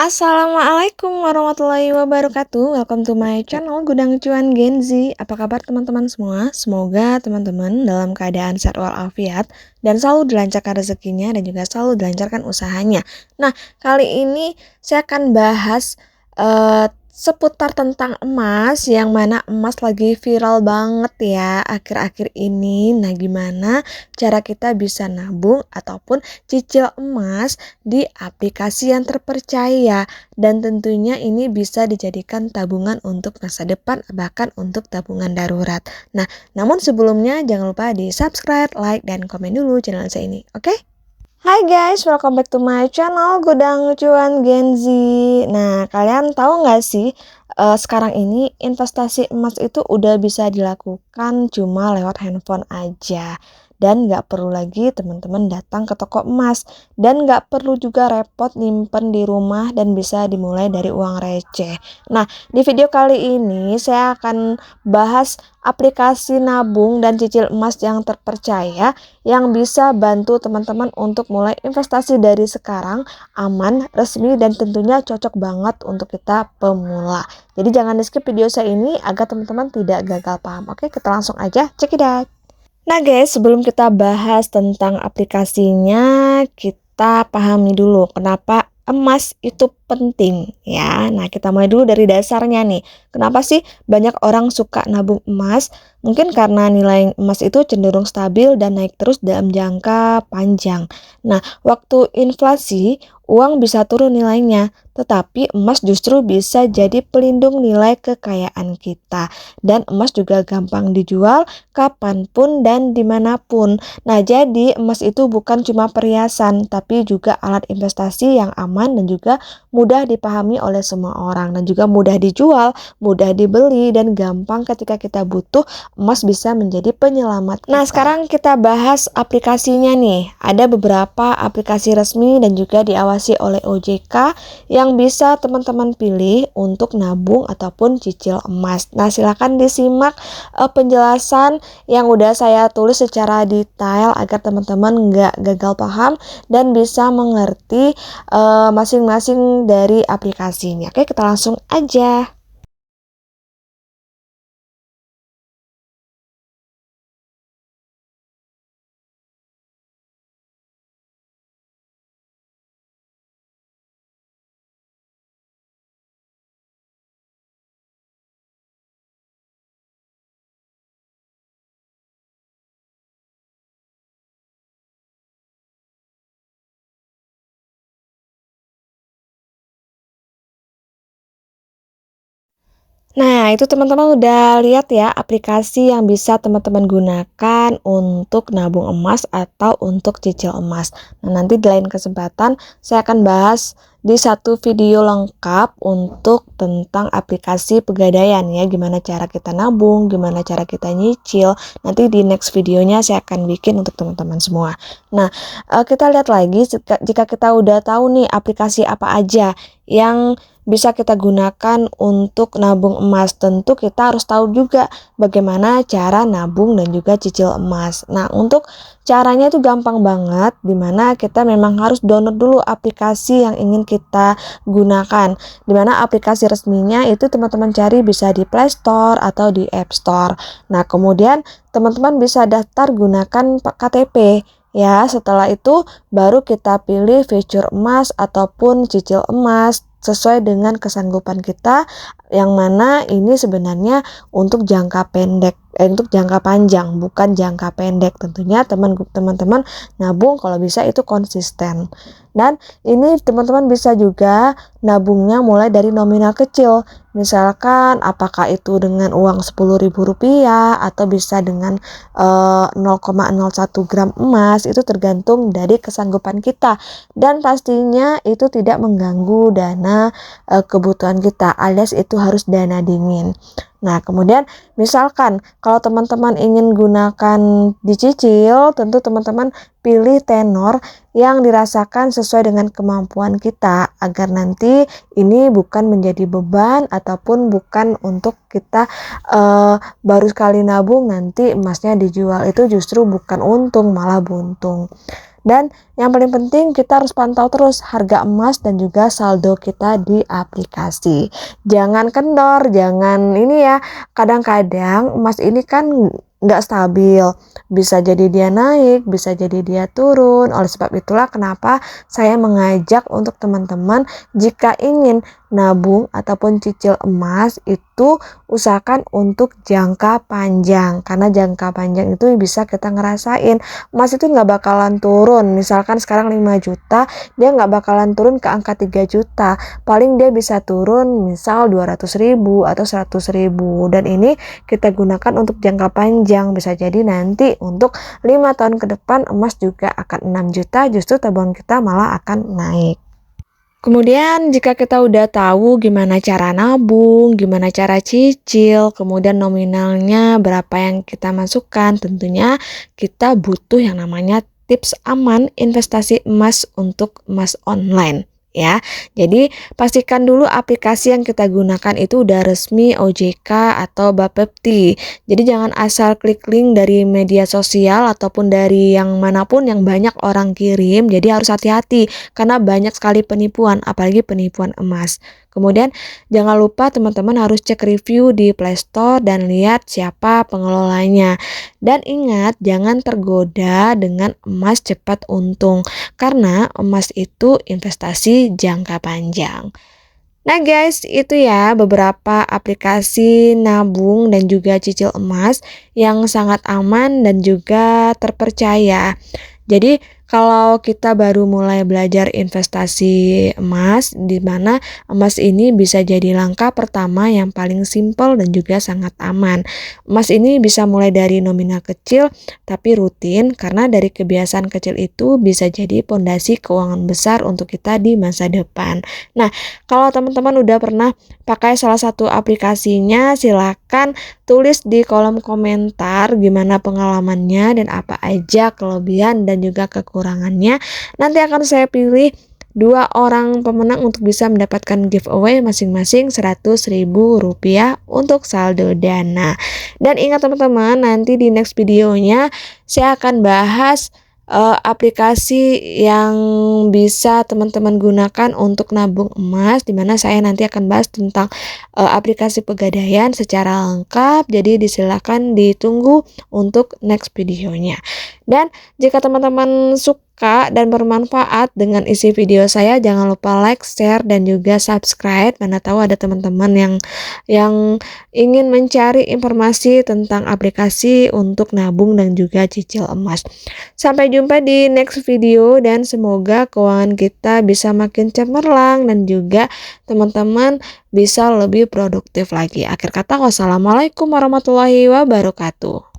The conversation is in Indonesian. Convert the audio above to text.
Assalamualaikum warahmatullahi wabarakatuh. Welcome to my channel Gudang Cuan Gen Z. Apa kabar teman-teman semua? Semoga teman-teman dalam keadaan sehat walafiat dan selalu dilancarkan rezekinya dan juga selalu dilancarkan usahanya. Nah, kali ini saya akan bahas seputar tentang emas, yang mana emas lagi viral banget ya akhir-akhir ini. Nah, gimana cara kita bisa nabung ataupun cicil emas di aplikasi yang terpercaya, dan tentunya ini bisa dijadikan tabungan untuk masa depan, bahkan untuk tabungan darurat. Nah, namun sebelumnya jangan lupa di subscribe, like, dan komen dulu channel saya ini, oke? Hai guys, welcome back to my channel Gudang Cuan Gen Z. Nah, kalian tahu nggak sih, sekarang ini investasi emas itu udah bisa dilakukan cuma lewat handphone aja. Dan nggak perlu lagi teman-teman datang ke toko emas. Dan nggak perlu juga repot nyimpen di rumah dan bisa dimulai dari uang receh. Nah, di video kali ini saya akan bahas aplikasi nabung dan cicil emas yang terpercaya yang bisa bantu teman-teman untuk mulai investasi dari sekarang, aman, resmi, dan tentunya cocok banget untuk kita pemula. Jadi jangan di skip video saya ini agar teman-teman tidak gagal paham. Oke, kita langsung aja check it out. Nah guys, sebelum kita bahas tentang aplikasinya, kita pahami dulu kenapa emas itu penting ya. Nah, kita mulai dulu dari dasarnya nih. Kenapa sih banyak orang suka nabung emas? Mungkin karena nilai emas itu cenderung stabil dan naik terus dalam jangka panjang. Nah, waktu inflasi, uang bisa turun nilainya, tetapi emas justru bisa jadi pelindung nilai kekayaan kita. Dan emas juga gampang dijual kapanpun dan dimanapun. Nah, jadi emas itu bukan cuma perhiasan, tapi juga alat investasi yang aman dan juga mudah dipahami oleh semua orang, dan juga mudah dijual, mudah dibeli, dan gampang ketika kita butuh, emas bisa menjadi penyelamat kita. Nah, sekarang kita bahas aplikasinya nih. Ada beberapa aplikasi resmi dan juga diawasi oleh OJK yang bisa teman-teman pilih untuk nabung ataupun cicil emas. Nah, silakan disimak penjelasan yang udah saya tulis secara detail agar teman-teman nggak gagal paham dan bisa mengerti masing-masing dari aplikasinya. Oke, kita langsung aja. Nah, itu teman-teman udah lihat ya aplikasi yang bisa teman-teman gunakan untuk nabung emas atau untuk cicil emas. Nah, nanti di lain kesempatan saya akan bahas di satu video lengkap untuk tentang aplikasi pegadaian ya, gimana cara kita nabung, gimana cara kita nyicil. Nanti di next videonya saya akan bikin untuk teman-teman semua. Nah, kita lihat lagi jika kita udah tahu nih aplikasi apa aja yang bisa kita gunakan untuk nabung emas. Tentu kita harus tahu juga bagaimana cara nabung dan juga cicil emas. Nah, untuk caranya itu gampang banget, dimana kita memang harus download dulu aplikasi yang ingin kita gunakan. Dimana aplikasi resminya itu teman-teman cari bisa di Play Store atau di App Store. Nah, kemudian teman-teman bisa daftar gunakan KTP. Ya, setelah itu baru kita pilih fitur emas ataupun cicil emas sesuai dengan kesanggupan kita, yang mana ini sebenarnya untuk jangka pendek, untuk jangka panjang, bukan jangka pendek. Tentunya teman-teman nabung kalau bisa itu konsisten. Dan ini teman-teman bisa juga nabungnya mulai dari nominal kecil. Misalkan apakah itu dengan uang Rp10.000 atau bisa dengan 0,01 gram emas, itu tergantung dari kesanggupan kita. Dan pastinya itu tidak mengganggu dana kebutuhan kita, alias itu harus dana dingin. Nah, kemudian misalkan kalau teman-teman ingin gunakan dicicil, tentu teman-teman pilih tenor yang dirasakan sesuai dengan kemampuan kita, agar nanti ini bukan menjadi beban ataupun bukan untuk kita baru sekali nabung nanti emasnya dijual, itu justru bukan untung malah buntung. Dan yang paling penting kita harus pantau terus harga emas dan juga saldo kita di aplikasi. Jangan kendor, jangan ini ya. Kadang-kadang emas ini kan nggak stabil, bisa jadi dia naik, bisa jadi dia turun. Oleh sebab itulah kenapa saya mengajak untuk teman-teman jika ingin nabung ataupun cicil emas itu usahakan untuk jangka panjang, karena jangka panjang itu bisa kita ngerasain emas itu nggak bakalan turun. Misalkan sekarang 5 juta, dia nggak bakalan turun ke angka 3 juta, paling dia bisa turun misal 200.000 atau 100.000, dan ini kita gunakan untuk jangka panjang. Bisa jadi nanti untuk 5 tahun ke depan emas juga akan 6 juta, justru tabungan kita malah akan naik. Kemudian jika kita udah tahu gimana cara nabung, gimana cara cicil, kemudian nominalnya berapa yang kita masukkan, tentunya kita butuh yang namanya tips aman investasi emas untuk emas online ya. Jadi pastikan dulu aplikasi yang kita gunakan itu udah resmi OJK atau Bapepti. Jadi jangan asal klik link dari media sosial ataupun dari yang manapun yang banyak orang kirim. Jadi harus hati-hati karena banyak sekali penipuan, apalagi penipuan emas. Kemudian jangan lupa teman-teman harus cek review di Play Store dan lihat siapa pengelolanya. Dan ingat, jangan tergoda dengan emas cepat untung, karena emas itu investasi jangka panjang. Nah guys, itu ya beberapa aplikasi nabung dan juga cicil emas yang sangat aman dan juga terpercaya. Jadi kalau kita baru mulai belajar investasi emas, di mana emas ini bisa jadi langkah pertama yang paling simpel dan juga sangat aman. Emas ini bisa mulai dari nominal kecil tapi rutin, karena dari kebiasaan kecil itu bisa jadi pondasi keuangan besar untuk kita di masa depan. Nah, kalau teman-teman udah pernah pakai salah satu aplikasinya, silakan tulis di kolom komentar gimana pengalamannya dan apa aja kelebihan dan juga kekurangannya. Nanti akan saya pilih 2 orang pemenang untuk bisa mendapatkan giveaway masing-masing Rp100.000 untuk saldo dana. Dan ingat teman-teman, nanti di next videonya saya akan bahas aplikasi yang bisa teman-teman gunakan untuk nabung emas, dimana saya nanti akan bahas tentang aplikasi pegadaian secara lengkap. Jadi disilakan ditunggu untuk next videonya. Dan jika teman-teman suka dan bermanfaat dengan isi video saya, jangan lupa like, share, dan juga subscribe. Mana tahu ada teman-teman yang ingin mencari informasi tentang aplikasi untuk nabung dan juga cicil emas. Sampai jumpa di next video dan semoga keuangan kita bisa makin cemerlang dan juga teman-teman bisa lebih produktif lagi. Akhir kata, wassalamualaikum warahmatullahi wabarakatuh.